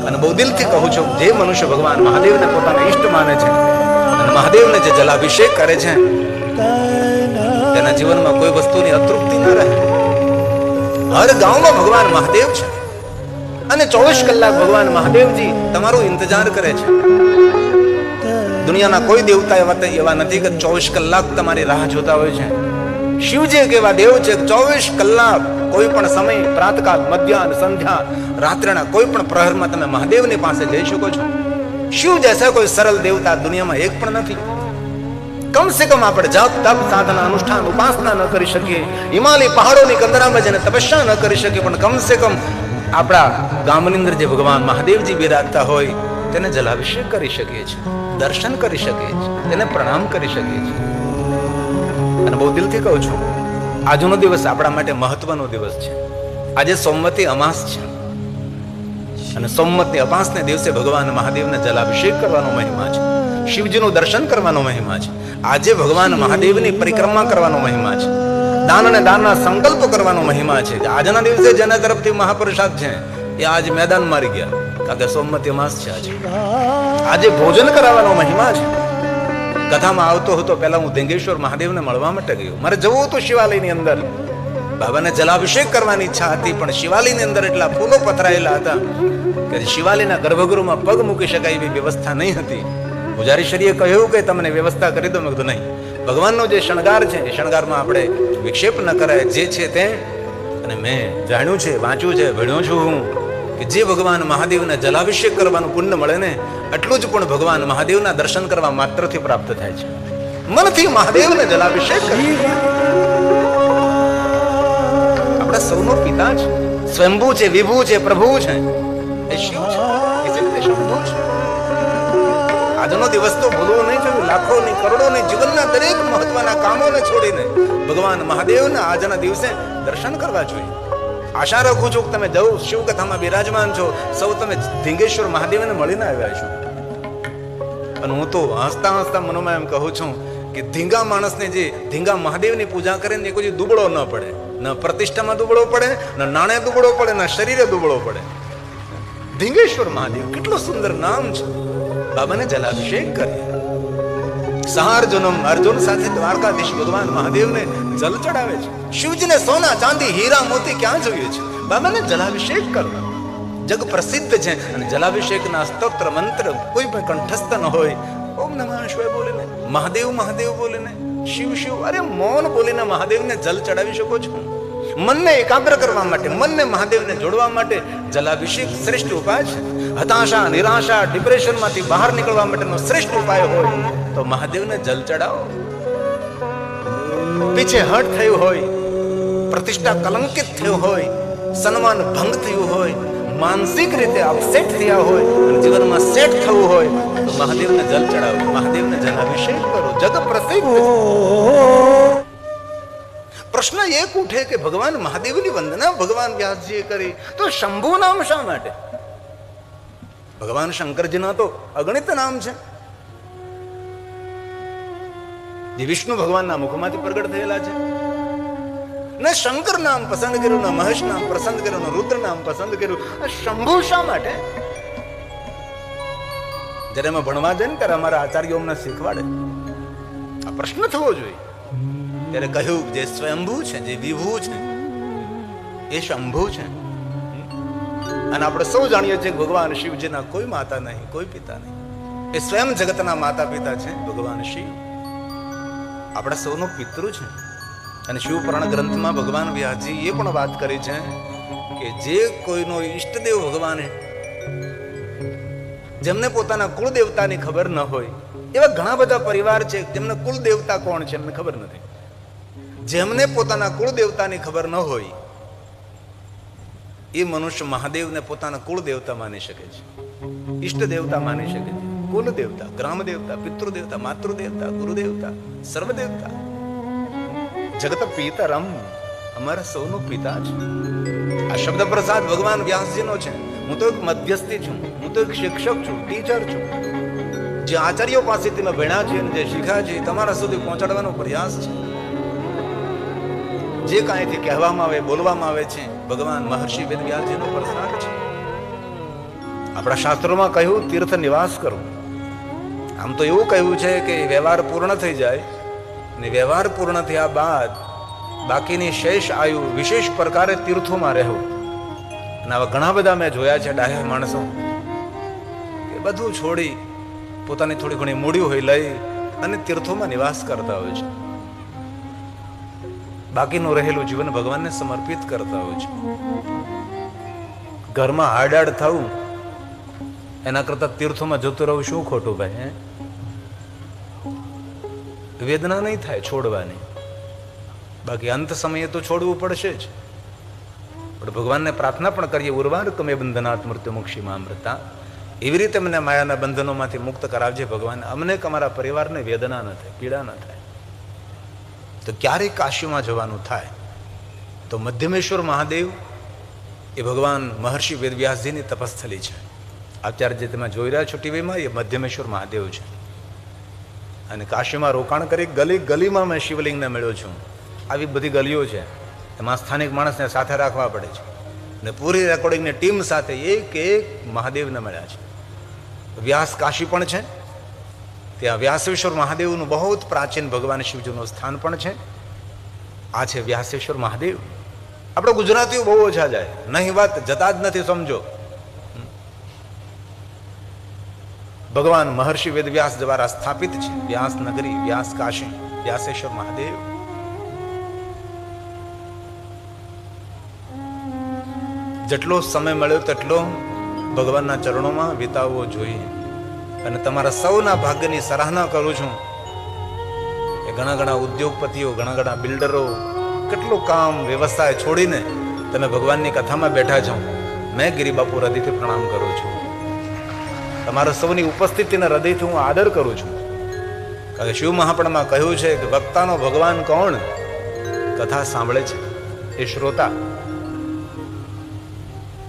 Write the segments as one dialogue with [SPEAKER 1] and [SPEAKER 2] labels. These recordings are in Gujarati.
[SPEAKER 1] અને બહુ દિલથી કહું છું, જે મનુષ્ય ભગવાન મહાદેવને પોતાના ઈષ્ટ માને છે અને મહાદેવને જે જલાભિષેક કરે છે, તેના જીવનમાં કોઈ વસ્તુની અતૃપ્તિ ન રહે. હર ગામમાં ભગવાન મહાદેવ છે અને 24 કલાક ભગવાન મહાદેવજી તમારો ઇંતજાર કરે છે. દુનિયાના કોઈ દેવતા એવા નથી કે 24 કલાક તમારી રાહ જોતા હોય છે. શિવજી એક એવા દેવ છે, 24 કલાક કોઈ પણ સમય, પ્રાતકાલ, મધ્યાહન, સંધ્યા, રાત્રિના કોઈ પણ પ્રહરમાં તમે મહાદેવની પાસે જઈ શકો છો. શિવ જૈસા કોઈ સરળ દેવતા દુનિયામાં એક પણ નથી. કમ સે કમ આપણે જપ, તપ, સાધના, અનુષ્ઠાન, ઉપાસના ન કરી શકીએ, હિમાલય પહાડોની કંદરામાં જઈને તપસ્યા ન કરી શકીએ, પણ કમ સે કમ આપણા ગામની અંદર જે ભગવાન મહાદેવજી બિરાજતા હોય તેને જલાભિષેક કરી શકીએ છીએ, દર્શન કરી શકીએ છીએ, તેને પ્રણામ કરી શકીએ છીએ. અને બહુ દિલથી કહું છું, આજનો દિવસ આપણા માટે મહત્વનો દિવસ છે. આજે સોમવતી અમાસ છે અને સોમવતી અમાસને દિવસે ભગવાન મહાદેવને જલાભિષેક કરવાનો મહિમા છે, શિવજીનું દર્શન કરવાનો મહિમા છે. આજે ભગવાન મહાદેવની પરિક્રમા કરવાનો મહિમા છે, દાન અને દાનના સંકલ્પ કરવાનો મહિમા છે. આજના દિવસે જેના તરફથી મહાપ્રસાદ છે એ આજ મેદાન મારી ગયા, કારણ કે સોમવતી અમાસ છે. આજે ભોજન કરાવવાનો મહિમા છે. કથામાં આવતો હતો, પહેલા હું ધીંગેશ્વર મહાદેવને મળવા માટે ગયો. મારે જવું હતું શિવાલયની અંદર, બાબાને જલાભિષેક કરવાની ઈચ્છા હતી, પણ શિવાલયની અંદર એટલા ફૂલો પથરાયેલા હતા કે શિવાલયના ગર્ભગૃહમાં પગ મૂકી શકાય એવી વ્યવસ્થા નહીં હતી. પૂજારીશ્રીએ કહ્યું કે તમને વ્યવસ્થા કરી દો. મેં કીધું નહીં, ભગવાનનો જે શણગાર છે એ શણગારમાં આપણે વિક્ષેપ ન કરાય, જે છે તે. અને મેં જાણ્યું છે, વાંચ્યું છે, ભણ્યો છું હું કે જે ભગવાન મહાદેવને જલાભિષેક કરવાનું પુણ્ય મળે ને, એટલું જ પણ ભગવાન મહાદેવના દર્શન કરવા માત્રથી પ્રાપ્ત થાય છે. મનથી મહાદેવને જલાભિષેક કરીએ. આપણા સૌનો પિતા છે, સ્વયંભૂ છે, વિભૂ છે, પ્રભુ છે, એ શિવ છે, એ શંભુ છે. આજનો દિવસ તો ભૂલવો નહીં જોઈએ. લાખોની, કરોડોની જીવનના દરેક મહત્વના કામોને છોડીને ભગવાન મહાદેવના આજના દિવસે દર્શન કરવા જોઈએ. આશા રાખું છું કે તમે જવું શિવકથામાં બિરાજમાન છો, સૌ તમે ધીંગેશ્વર મહાદેવને મળીને આવ્યા છો. અને હું તો હસતા હસતા મનોમાં એમ કહું છું કે ધીંગા માણસને જે ધીંગા મહાદેવની પૂજા કરે ને એ કોઈ દુબળો ન પડે, ન પ્રતિષ્ઠામાં દુબળો પડે, ન નાણે દુબળો પડે, ન શરીરે દુબળો પડે. ધીંગેશ્વર મહાદેવ કેટલું સુંદર નામ છે. બાબાને જલાભિષેક કરીએ. સહાર્જુનમ, અર્જુન સાથે દ્વારકાધીશ ભગવાન મહાદેવને જલ ચડાવે છે. શિવજીને સોના, ચાંદી, હીરા, મોતી ક્યાં જોઈએ છે? બાબાને જલાભિષેક કરવા જગ પ્રસિદ્ધ છે. અને જલાભિષેકના સ્તોત્ર મંત્ર કોઈ પણ કંઠસ્થ ન હોય, ઓમ નમઃ શિવાય બોલીને, મહાદેવ મહાદેવ બોલીને, શિવ શિવ, અરે મૌન બોલીને મહાદેવને જલ ચડાવી શકો છો. મનને એકાગ્ર કરવા માટે, મનને મહાદેવને જોડવા માટે જલાભિષેક શ્રેષ્ઠ ઉપાય છે. હતાશા, નિરાશા, ડિપ્રેશનમાંથી બહાર નીકળવા માટેનો શ્રેષ્ઠ ઉપાય હોય તો મહાદેવને જલ ચડાવો. પીછે હટ થયું હોય, પ્રતિષ્ઠા કલંકિત થયું હોય, સન્માન ભંગ થયું હોય, માનસિક રીતે અપસેટ થયા હોય અને જીવનમાં સેટ થવું હોય તો મહાદેવને જલ ચડાવો, મહાદેવને જલાભિષેક કરો. જગ પ્રસિદ્ધ. પ્રશ્ન એક ઉઠે કે ભગવાન મહાદેવની વંદના ભગવાન વ્યાસજીએ કરી તો શંભુ નામ શા માટે? ભગવાન શંકરજીના તો અગણિત નામ છે, જે વિષ્ણુ ભગવાનના મુખમાંથી પ્રગટ થયેલા છે. ને શંકર નામ પસંદ કર્યું, ને મહેશ નામ પસંદ કર્યું, ને રુદ્ર નામ પસંદ કર્યું. શંભુ શા માટે? જયારે અમે ભણવા જઈએ ને ત્યારે અમારા આચાર્યો અમને શીખવાડે, આ પ્રશ્ન થવો જોઈએ. ત્યારે કહ્યું જે સ્વયંભૂ છે, જે વિભૂ છે, એ શંભુ છે. અને આપણે સૌ જાણીએ છીએ કે ભગવાન શિવજીના કોઈ માતા નહીં, કોઈ પિતા નહીં. એ સ્વયં જગતના માતા પિતા છે ભગવાન શિવ. આપણા સૌનો પિતૃ છે. અને શિવપુરાણ ગ્રંથમાં ભગવાન વ્યાસજી એ પણ વાત કરી છે કે જે કોઈનો ઈષ્ટદેવ ભગવાન, જેમને પોતાના કુળ દેવતાની ખબર ન હોય, એવા ઘણા બધા પરિવાર છે જેમને કુલ દેવતા કોણ છે એમને ખબર નથી. જેમને પોતાના કુળ દેવતાની ખબર ન હોય એ મનુષ્ય મહાદેવને પોતાના કુળ દેવતા માની શકે છે, ઈષ્ટ દેવતા માની શકે છે. કુલ દેવતા, ગ્રામ દેવતા, પિતૃ દેવતા, માતૃ દેવતા, ગુરુ દેવતા, સર્વ દેવતા. જગત પિતરમ, અમારા સૌનો પિતા છે. આ શબ્દ પ્રસાદ ભગવાન વ્યાસજીનો છે. હું તો એક મધ્યસ્થી છું, હું તો એક શિક્ષક છું, ટીચર છું. જે આચાર્યો પાસેથી મેં ભણ્યા છે, જે શીખ્યા છે તમારા સુધી પહોંચાડવાનો પ્રયાસ છે. જે કાંઈથી કહેવામાં આવે, બોલવામાં આવે છે, ભગવાન મહર્ષિ વેદવ્યાસજીનો પ્રસાદ છે. આપણા શાસ્ત્રોમાં કહ્યું તીર્થ નિવાસ કરો. આમ તો એવું કહ્યું છે કે વ્યવહાર પૂર્ણ થઈ જાય ને વ્યવહાર પૂર્ણ થયા બાદ બાકીની શેષ આયુ વિશેષ પ્રકારે તીર્થોમાં રહેવું. અને આવા ઘણા બધા મેં જોયા છે ડાહ્યા માણસો કે બધું છોડી પોતાની થોડી ઘણી મૂડી હોય લઈ અને તીર્થોમાં નિવાસ કરતા હોય છે. બાકીનું રહેલું જીવન ભગવાનને સમર્પિત કરતા હોય છે. ઘરમાં હાડાડ થવું એના કરતા તીર્થોમાં જતું રહું શું ખોટું ભાઈ? વેદના નહીં થાય છોડવાની, બાકી અંત સમયે તો છોડવું પડશે જ. પણ ભગવાનને પ્રાર્થના પણ કરીએ, ઉર્વાર કમે બંધનાત મૃત્યુ મોક્ષીમાં અમૃતા, એવી રીતે મને માયાના બંધનોમાંથી મુક્ત કરાવજે ભગવાન. અમને કે અમારા પરિવારને વેદના ન થાય, પીડા ન થાય. તો ક્યારેક કાશીમાં જવાનું થાય તો મધ્યમેશ્વર મહાદેવ એ ભગવાન મહર્ષિ વેદવ્યાસજીની તપસ્થલી છે. અત્યારે જે તમે જોઈ રહ્યા છો ટીવીમાં એ મધ્યમેશ્વર મહાદેવ છે. અને કાશીમાં રોકાણ કરી ગલી ગલીમાં મેં શિવલિંગને મળ્યો છું. આવી બધી ગલીઓ છે, એમાં સ્થાનિક માણસને સાથે રાખવા પડે છે. અને પૂરી રેકોર્ડિંગની ટીમ સાથે એક એક મહાદેવને મળ્યા છે. વ્યાસ કાશી પણ છે, ત્યાં વ્યાસેશ્વર મહાદેવનું બહુ જ પ્રાચીન ભગવાન શિવજીનું સ્થાન પણ છે. આ છે વ્યાસેશ્વર મહાદેવ. આપણે ગુજરાતીઓ બહુ ઓછા જાય, નહીં વાત જતા જ નથી. સમજો, ભગવાન મહર્ષિ વેદવ્યાસ દ્વારા સ્થાપિત છે વ્યાસ નગરી, વ્યાસ કાશી, વ્યાસેશ્વર મહાદેવ. જેટલો સમય મળ્યો તેટલો ભગવાનના ચરણોમાં વિતાવવો જોઈએ. અને તમારા સૌના ભાગ્યની સરાહના કરું છું કે ઘણા ઘણા ઉદ્યોગપતિઓ, ઘણા ઘણા બિલ્ડરો કેટલું કામ વ્યવસાય છોડીને તમે ભગવાનની કથામાં બેઠા છો. મેં ગિરિબાપુ હૃદયથી પ્રણામ કરું છું. તમારા સૌની ઉપસ્થિતિને હૃદયથી હું આદર કરું છું. કારણ કે શિવ મહાપુરાણમાં કહ્યું છે કે વક્તાનો ભગવાન કોણ? કથા સાંભળે છે એ શ્રોતા.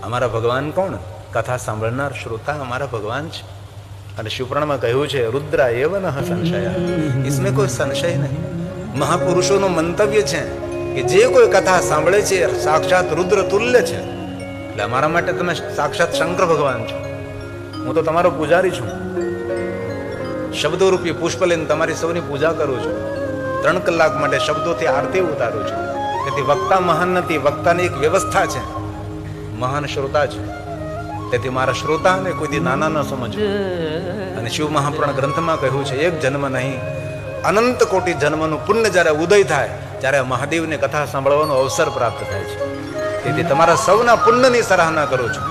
[SPEAKER 1] અમારા ભગવાન કોણ? કથા સાંભળનાર શ્રોતા અમારા ભગવાન છે. અને શિવપુરાણમાં કહ્યું છે રુદ્રા એવ ન સંશય, इसमें કોઈ સંશય નહીં. મહાપુરુષોનું મંતવ્ય છે કે જે કોઈ કથા સાંભળે છે સાક્ષાત રુદ્ર તુલ્ય છે. એટલે અમારા માટે તમે સાક્ષાત શંકર ભગવાન છો. હું તો તમારો પૂજારી છું. શબ્દો રૂપી પુષ્પ લઈને તમારી સૌની પૂજા કરું છું. 3 કલાક માટે શબ્દોથી આરતી ઉતારું છું. તેથી વક્તા મહાન નથી, વક્તાની એક વ્યવસ્થા છે, મહાન શ્રોતા છે. તેથી મારા શ્રોતાને કોઈથી નાના ન સમજો. અને શિવ મહાપુરાણ ગ્રંથમાં કહ્યું છે એક જન્મ નહીં, અનંત કોટી જન્મનું પુણ્ય જ્યારે ઉદય થાય ત્યારે મહાદેવની કથા સાંભળવાનો અવસર પ્રાપ્ત થાય છે. તેથી તમારા સૌના પુણ્યની સરાહના કરું છું.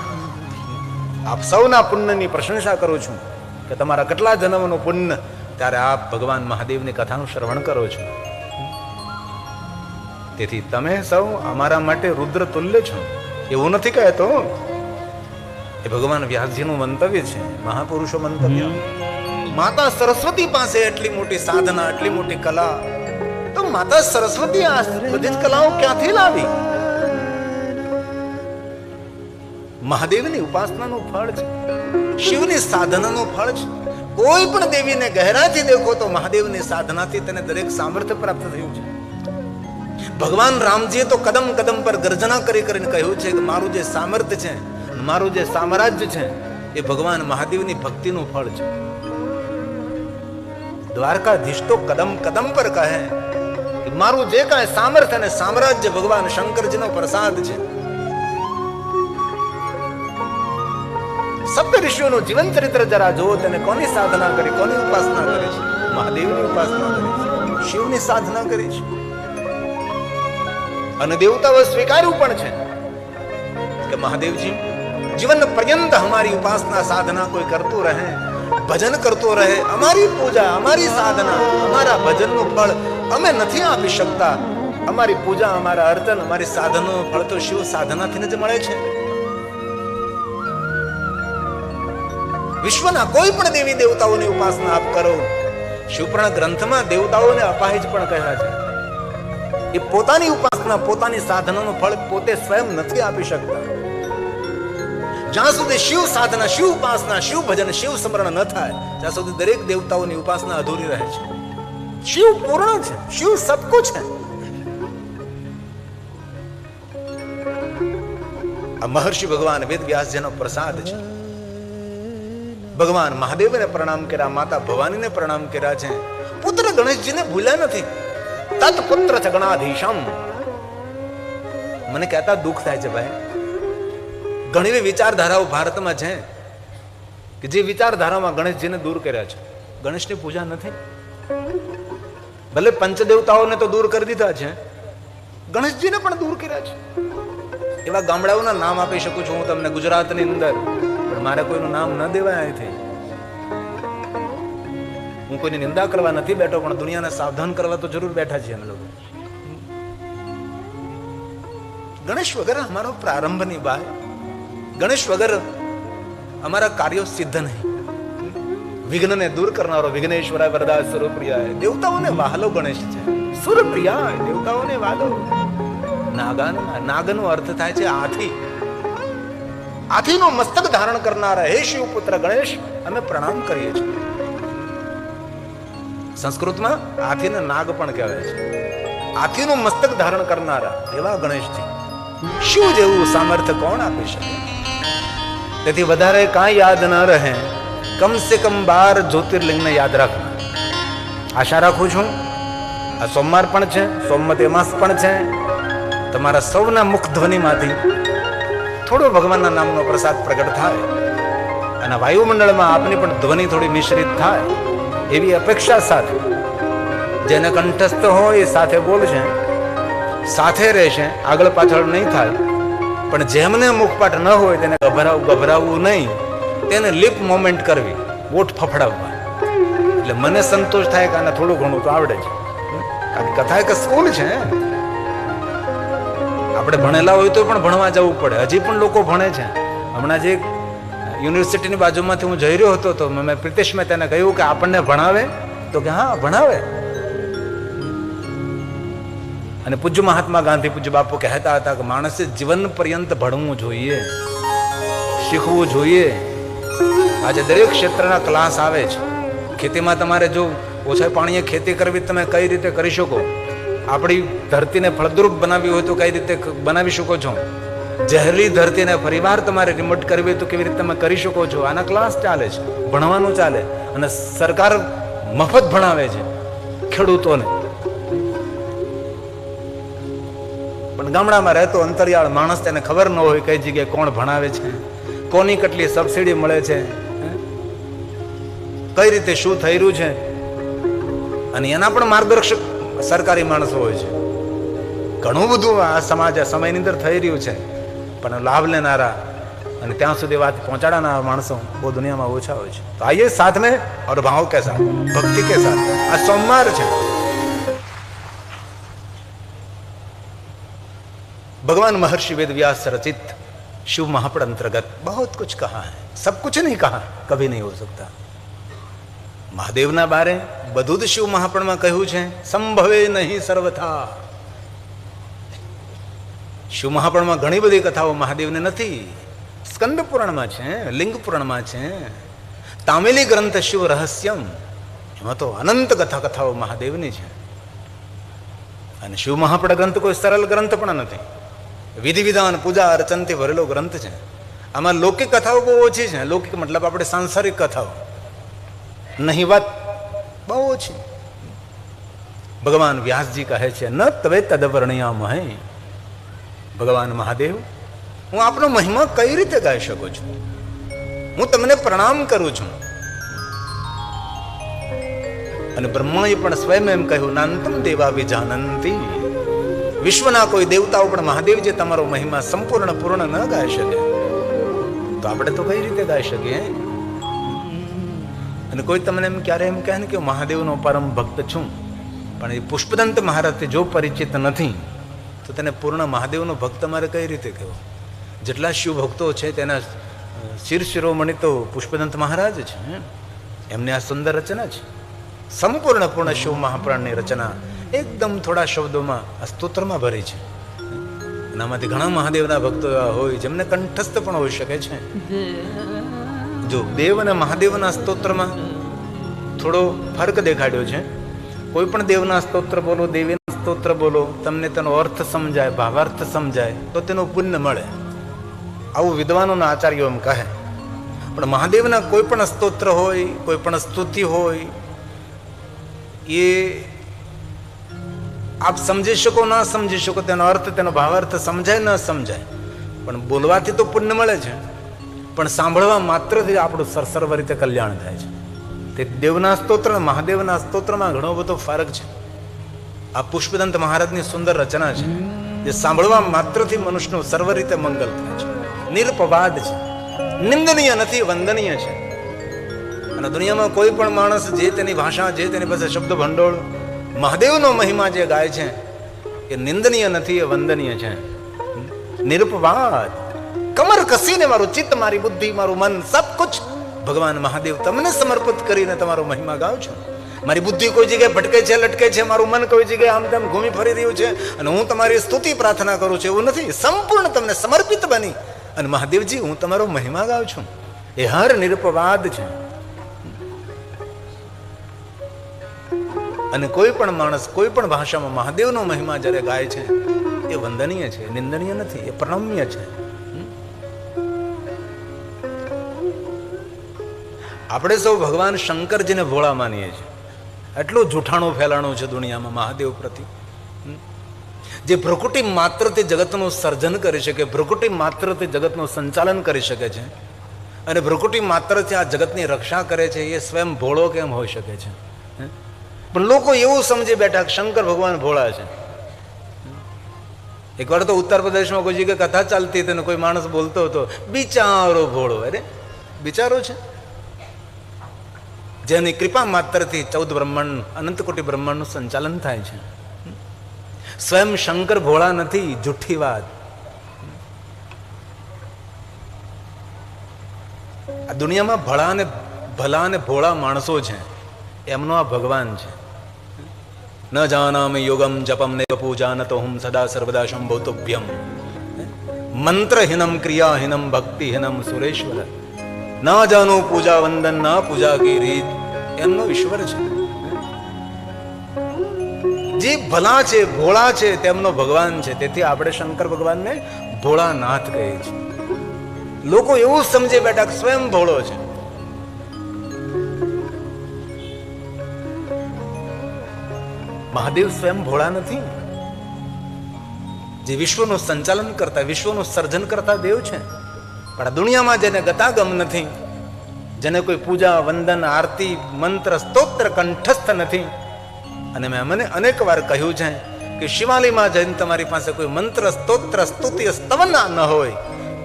[SPEAKER 1] આપ સૌના પુણ્યની પ્રશંસા કરું છું કે તમારા કેટલા જન્મનું પુણ્ય, ત્યારે આપ ભગવાન મહાદેવની કથાનું શ્રવણ કરો છો. તેથી તમે સૌ અમારા માટે રુદ્ર તુલ્ય છો. એવું નથી કહેતો, એ ભગવાન વ્યાસજીનું મંતવ્ય છે, મહાપુરુષો મંતવ્ય. માતા સરસ્વતી પાસે એટલી મોટી સાધના, એટલી મોટી કલા, તો માતા સરસ્વતી આ બધી જ કલાઓ ક્યાંથી લાવી? મહાદેવની ઉપાસનાનું ફળ છે, શિવની સાધનાનું ફળ છે. કોઈ પણ દેવીને ગહેરાથી દેખો તો મહાદેવની સાધનાથી તેને દરેક સામર્થ્ય પ્રાપ્ત થયું છે. ભગવાન રામજીએ તો કદમ કદમ પર ગર્જના કરી કરીને કહ્યું છે કે મારું જે સામર્થ્ય છે, મારું જે સામ્રાજ્ય છે, એ ભગવાન મહાદેવની ભક્તિનું ફળ છે. દ્વારકાધીશ તો કદમ કદમ પર કહે કે મારું જે કાંઈ સામર્થ્ય અને સામ્રાજ્ય ભગવાન શંકરજીનો પ્રસાદ છે. સપ્ત ઋષિઓનું જીવન ચરિત્ર જરા જુઓ, તેને કોની સાધના કરી, કોની ઉપાસના કરી છે? મહાદેવની ઉપાસના કરી છે, શિવની સાધના કરી છે. અને દેવતાઓ સ્વીકાર્યું પણ છે કે મહાદેવજી જીવન પર્યંત અમારી ઉપાસના સાધના કોઈ કરતું રહે, ભજન કરતો રહે. અમારી પૂજા, અમારી સાધના, અમારા ભજનનું ફળ અમે નથી આપી શકતા. અમારી પૂજા, અમારા અર્ચન, અમારી સાધનાનું ફળ તો શિવ સાધનાથી જ મળે છે. વિશ્વના કોઈ પણ દેવી દેવતાઓની ઉપાસના આપ કરો. શિવપુરાણ ગ્રંથમાં દેવતાઓને અપાહિજ પણ કહ્યા છે. એ પોતાની ઉપાસના, પોતાની સાધનાનું ફળ પોતે સ્વયં નથી આપી શકતા. જ્યાં સુધી શિવ સાધના, શિવ ઉપાસના, શિવ ભજન, શિવ સ્મરણ ન થાય ત્યાં સુધી દરેક દેવતાઓની ઉપાસના અધૂરી રહે છે. શિવ પૂર્ણ છે, શિવ સબકુછ છે. આ મહર્ષિ ભગવાન વેદ વ્યાસજીનો પ્રસાદ છે. ભગવાન મહાદેવને પ્રણામ કર્યા, માતા ભવાનીને પ્રણામ કર્યા છે, પુત્ર ગણેશજીને ભૂલ્યા નથી. તત્પુત્ર છે ગણાધીશમ. મને કહેતા દુઃખ થાય છે ભાઈ, ઘણી એવી વિચારધારાઓ ભારતમાં છે કે જે વિચારધારામાં ગણેશજીને દૂર કર્યા છે. ગણેશની પૂજા નથી. ભલે પંચદેવતાઓને તો દૂર કરી દીધા છે, ગણેશજીને પણ દૂર કર્યા છે. એવા ગામડાઓના નામ આપી શકું છું હું તમને ગુજરાતની અંદર, પણ મારે કોઈનું નામ ન દેવાય અહીંથી. હું કોઈની નિંદા કરવા નથી બેઠો, પણ દુનિયાને સાવધાન કરવા તો જરૂર બેઠા છીએ અમે લોકો. ગણેશ વગર અમારો પ્રારંભ નહીં ભાઈ. ગણેશ વગર અમારા કાર્યો સિદ્ધ નહીં. વિઘ્નને દૂર કરનારો વિઘ્નેશ્વરાય વરદા સુરપ્રિયાય. દેવતાઓને વહાલો ગણેશ છે. સુરપ્રિયાય દેવતાઓને વહાલો. નાગનો અર્થ થાય છે હાથી. હાથીનો મસ્તક ધારણ કરનારા હે શિવપુત્ર ગણેશ અમે પ્રણામ કરીએ છીએ. સંસ્કૃતમાં હાથીને નાગ પણ કહેવાય છે. હાથીનું મસ્તક ધારણ કરનારા એવા ગણેશજી. શિવ જેવું સામર્થ્ય કોણ આપી શકે? તેથી વધારે કાંઈ યાદ ન રહે, કમ સે કમ 12 જ્યોતિર્લિંગને યાદ રાખવા. આશા રાખું છું આ સોમવાર પણ છે, સોમવતી માસ પણ છે, તમારા સૌના મુખ ધ્વનિમાંથી થોડો ભગવાનના નામનો પ્રસાદ પ્રગટ થાય અને વાયુમંડળમાં આપની પણ ધ્વનિ થોડી મિશ્રિત થાય એવી અપેક્ષા સાથે. જેને કંઠસ્થ હોય એ સાથે બોલશે, સાથે રહેશે, આગળ પાછળ નહીં થાય. પણ જેમને મુખપાઠ ન હોય તેને ગભરાવવું નહીં, તેને લિપ મોમેન્ટ કરવી, ઓઠ ફફડાવવા. એટલે મને સંતોષ થાય કે આને થોડું ઘણું તો આવડે છે. કારણ કે કથા એક સ્કૂલ છે. આપણે ભણેલા હોય તો પણ ભણવા જવું પડે. હજી પણ લોકો ભણે છે. હમણાં જે યુનિવર્સિટીની બાજુમાંથી હું જઈ રહ્યો હતો તો મેં પ્રિતેશ મહેતાને કહ્યું કે આપણને ભણાવે? તો કે હા ભણાવે. અને પૂજ્ય મહાત્મા ગાંધી પૂજ્ય બાપુ કહેતા હતા કે માણસે જીવન પર્યંત ભણવું જોઈએ, શીખવું જોઈએ. આજે દરેક ક્ષેત્રના ક્લાસ આવે છે. ખેતીમાં તમારે જો ઓછા પાણીએ ખેતી કરવી તમે કઈ રીતે કરી શકો, આપણી ધરતીને ફળદ્રુપ બનાવવી હોય તો કઈ રીતે બનાવી શકો છો, ઝેરલી ધરતીને ફરીવાર તમારે રિમોટ કરવી હોય તો કેવી રીતે તમે કરી શકો છો. આના ક્લાસ ચાલે છે, ભણવાનું ચાલે. અને સરકાર મફત ભણાવે છે ખેડૂતોને. પણ ગામડામાં રહેતો અંતરિયાળ માણસ તેને ખબર ન હોય કઈ જગ્યાએ કોણ ભણાવે છે, કોની કેટલી સબસિડી મળે છે, કઈ રીતે શું થઈ રહ્યું છે. અને એના પણ માર્ગદર્શક સરકારી માણસો હોય છે. ઘણું બધું આ સમાજ આ સમયની અંદર થઈ રહ્યું છે, પણ લાભ લેનારા અને ત્યાં સુધી વાત પહોંચાડનારા માણસો બહુ દુનિયામાં ઓછા હોય છે. તો આइए साथ में और भाव के साथ, भक्ति के साथ. આ સોમવાર છે. भगवान महर्षि वेद व्यास रचित शिव महापड़ अंतर्गत बहुत कुछ कहा है. सब कुछ नहीं कहा, कभी नहीं हो सकता. મહાદેવના બારે બધું જ શિવ મહાપણમાં કહ્યું છે. સંભવે નહીં સર્વથા. શિવ મહાપણમાં ઘણી બધી કથાઓ મહાદેવને નથી. સ્કંદ પુરાણમાં છે, લિંગ પુરાણમાં છે, તામિલી ગ્રંથ શિવ રહસ્યમ, એમાં તો અનંત કથાઓ મહાદેવની છે. અને શિવ મહાપણ ગ્રંથ કોઈ સરળ ગ્રંથ પણ નથી. વિધિ વિધાન પૂજા અર્ચનથી ભરેલો ગ્રંથ છે. આમાં લૌકિક કથાઓ બહુ ઓછી છે. લૌકિક મતલબ આપણે સાંસારિક કથાઓ નહીં, વાત બહુ ઓછી. ભગવાન વ્યાસજી કહે છે ન તવે તદવર્ણયામહે. ભગવાન મહાદેવ હું આપનો મહિમા કઈ રીતે ગાઈ શકું છું? હું તમને પ્રણામ કરું છું. અને બ્રહ્માએ પણ સ્વયં એમ કહ્યું નાંતમ દેવા વિજાનંતી. વિશ્વના કોઈ દેવતાઓ પણ મહાદેવજી તમારો મહિમા સંપૂર્ણ પૂર્ણ ન ગાઈ શકે, તો આપણે તો કઈ રીતે ગાઈ શકીએ? અને કોઈ તમને એમ ક્યારે એમ કહે ને કે મહાદેવનો પરમ ભક્ત છું, પણ એ પુષ્પદંત મહારાજથી જો પરિચિત નથી તો તેને પૂર્ણ મહાદેવનો ભક્ત મારે કઈ રીતે કહેવો? જેટલા શિવ ભક્તો છે તેના શિરોમણી તો પુષ્પદંત મહારાજ છે. એમની આ સુંદર રચના છે. સંપૂર્ણ પૂર્ણ શિવ મહાપુરાણની રચના એકદમ થોડા શબ્દોમાં આ સ્તોત્રમાં ભરી છે. એનામાંથી ઘણા મહાદેવના ભક્તો એવા હોય જેમને કંઠસ્થ પણ હોઈ શકે છે. જો દેવ અને મહાદેવના સ્તોત્રમાં થોડો ફરક દેખાડ્યો છે. કોઈ પણ દેવના સ્તોત્ર બોલો, દેવીના સ્તોત્ર બોલો, તમને તેનો અર્થ સમજાય, ભાવાર્થ સમજાય તો તેનું પુણ્ય મળે. આવું વિદ્વાનોના આચાર્યો એમ કહે. પણ મહાદેવના કોઈ પણ સ્તોત્ર હોય, કોઈ પણ સ્તુતિ હોય, એ આપ સમજી શકો ના સમજી શકો, તેનો અર્થ, તેનો ભાવાર્થ સમજાય ન સમજાય, પણ બોલવાથી તો પુણ્ય મળે છે, પણ સાંભળવા માત્રથી આપણું સર્વ રીતે કલ્યાણ થાય છે. તે દેવના સ્તોત્ર અને મહાદેવના સ્તોત્રમાં ઘણો બધો ફરક છે. આ પુષ્પદંત મહારાજની સુંદર રચના છે, જે સાંભળવા માત્રથી મનુષ્યનું સર્વ રીતે મંગલ થાય છે. નિરપવાદ છે, નિંદનીય નથી, વંદનીય છે. અને દુનિયામાં કોઈ પણ માણસ જે તેની ભાષા, જે તેની પાસે શબ્દ ભંડોળ, મહાદેવનો મહિમા જે ગાય છે એ નિંદનીય નથી, એ વંદનીય છે. નિરપવાદ, કમર કસીને મારું ચિત્ત, મારી બુદ્ધિ, મારું મન, સબ કુછ ભગવાન મહાદેવ તમને સમર્પિત કરીને તમારો મહિમા ગાઉં છું. મારી બુદ્ધિ કોઈ જગ્યાએ ભટકે છે, લટકે છે, મારું મન કોઈ જગ્યાએ આમ તેમ ઘૂમી ફરી રહ્યું છે અને હું તમારી સ્તુતિ પ્રાર્થના કરું છું, એવું નથી. સંપૂર્ણ તમને સમર્પિત બની અને મહાદેવજી હું તમારો મહિમા ગાઉં છું. એ હર નિરપવાદ છે. અને કોઈ પણ માણસ કોઈ પણ ભાષામાં મહાદેવનો મહિમા જ્યારે ગાય છે એ વંદનીય છે, નિંદનીય નથી, એ પ્રણમ્ય છે. આપણે સૌ ભગવાન શંકરજીને ભોળા માનીએ છીએ. એટલું જૂઠાણું ફેલાણું છે દુનિયામાં મહાદેવ પ્રતિ. જે ભ્રુકુટી માત્રથી જગતનું સર્જન કરી શકે, ભ્રુકુટી માત્રથી જગતનું સંચાલન કરી શકે છે અને ભ્રુકુટી માત્રથી આ જગતની રક્ષા કરે છે, એ સ્વયં ભોળો કેમ હોઈ શકે છે? પણ લોકો એવું સમજી બેઠા કે શંકર ભગવાન ભોળા છે. એકવાર તો ઉત્તર પ્રદેશમાં કોઈ જગ્યાએ કથા ચાલતી હતી ને કોઈ માણસ બોલતો હતો, બિચારો ભોળો. અરે બિચારો છે, જેની કૃપા માત્રથી 14 બ્રહ્માંડ, અનંત કોટી બ્રહ્માંડનું સંચાલન થાય છે. સ્વયં શંકર ભોળા નથી, જુઠ્ઠી વાત. આ દુનિયામાં ભલા અને ભોળા માણસો છે, એમનો આ ભગવાન છે. ન જાનામિ યોગમ જપમ નૈવ પૂજાનતો હુમ સદા સર્વદા શંભોતુભ્યમ. મંત્રહીનમ ક્રિયાહીનમ ભક્તિહીનમ સુરેશ્વર. ના જાનું પૂજા વંદન, ના પૂજા કી રીત, એમનો ઈશ્વર છે. જે ભલા છે, ભોળા છે, તેમનો ભગવાન છે. તેથી આપણે શંકર ભગવાનને ભોળાનાથ કહીએ છીએ. લોકો એવું સમજે બેઠા કે સ્વયં ભોળો છે. મહાદેવ સ્વયં ભોળા નથી. જે વિશ્વનું સંચાલન કરતા, વિશ્વનું સર્જન કરતા દેવ છે. પણ આ દુનિયામાં જેને ગતાગમ નથી, જેને કોઈ પૂજા, વંદન, આરતી, મંત્ર, સ્તોત્ર કંઠસ્થ નથી. અને મેં મને અનેક વાર કહ્યું છે કે શિવાલયમાં જઈને તમારી પાસે કોઈ મંત્ર, સ્તોત્ર, સ્તુતિ, સ્તવન ન હોય,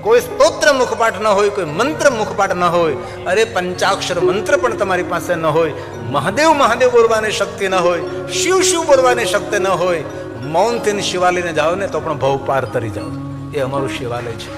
[SPEAKER 1] કોઈ સ્તોત્ર મુખપાઠ ન હોય, કોઈ મંત્ર મુખપાઠ ન હોય, અરે પંચાક્ષર મંત્ર પણ તમારી પાસે ન હોય, મહાદેવ મહાદેવ બોલવાની શક્તિ ન હોય, શિવ શિવ બોલવાની શક્તિ ન હોય, મૌનથી શિવાલયને જાઓ ને તો પણ ભવ પાર તરી જાઓ. એ અમારું શિવાલય છે.